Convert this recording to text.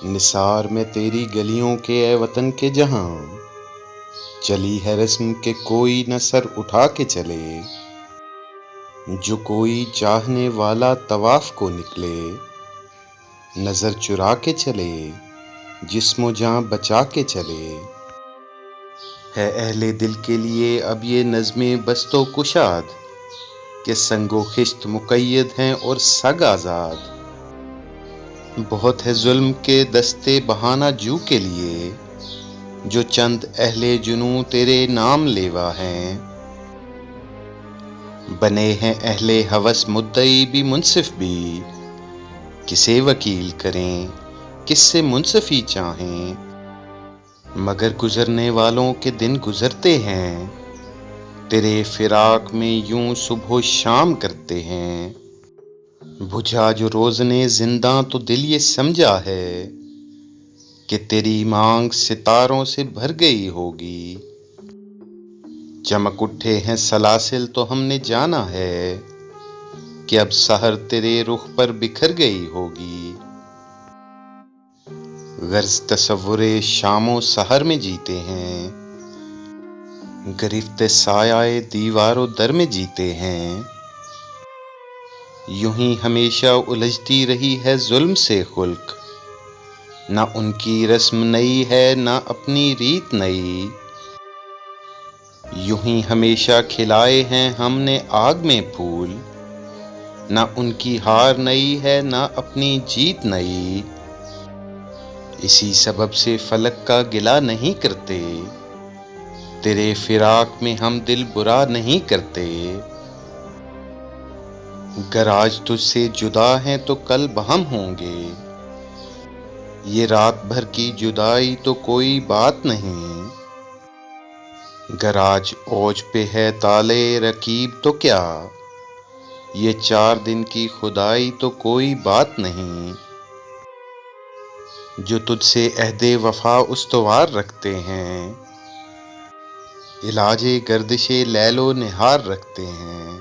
نثار میں تیری گلیوں کے اے وطن کے جہاں، چلی ہے رسم کہ کوئی نہ سر اٹھا کے چلے، جو کوئی چاہنے والا طواف کو نکلے، نظر چرا کے چلے، جسم و جاں بچا کے چلے۔ ہے اہل دل کے لیے اب یہ نظمیں بست و کشاد، کہ سنگ و خشت مقید ہیں اور سگ آزاد۔ بہت ہے ظلم کے دستے بہانہ جو کے لیے، جو چند اہل جنوں تیرے نام لیوا ہیں۔ بنے ہیں اہل ہوس مدعی بھی منصف بھی، کسے وکیل کریں کس سے منصفی چاہیں۔ مگر گزرنے والوں کے دن گزرتے ہیں، تیرے فراق میں یوں صبح و شام کرتے ہیں۔ بجھا جو روزنے زنداں تو دل یہ سمجھا ہے، کہ تیری مانگ ستاروں سے بھر گئی ہوگی۔ چمک اٹھے ہیں سلاسل تو ہم نے جانا ہے، کہ اب سحر تیرے رخ پر بکھر گئی ہوگی۔ غرض تصور شام و سحر میں جیتے ہیں، گرفت سایہ دیوار و در میں جیتے ہیں۔ یوں ہی ہمیشہ الجھتی رہی ہے ظلم سے خلق، نہ ان کی رسم نئی ہے نہ اپنی ریت نئی۔ یوں ہی ہمیشہ کھلائے ہیں ہم نے آگ میں پھول، نہ ان کی ہار نئی ہے نہ اپنی جیت نئی۔ اسی سبب سے فلک کا گلہ نہیں کرتے، تیرے فراق میں ہم دل برا نہیں کرتے۔ گر آج تجھ سے جدا ہیں تو کل بہم ہوں گے، یہ رات بھر کی جدائی تو کوئی بات نہیں۔ گر آج اوج پہ ہے طالع رقیب تو کیا، یہ 4 دن کی خدائی تو کوئی بات نہیں۔ جو تجھ سے عہد وفا استوار رکھتے ہیں، علاج گردش لیل و نہار رکھتے ہیں۔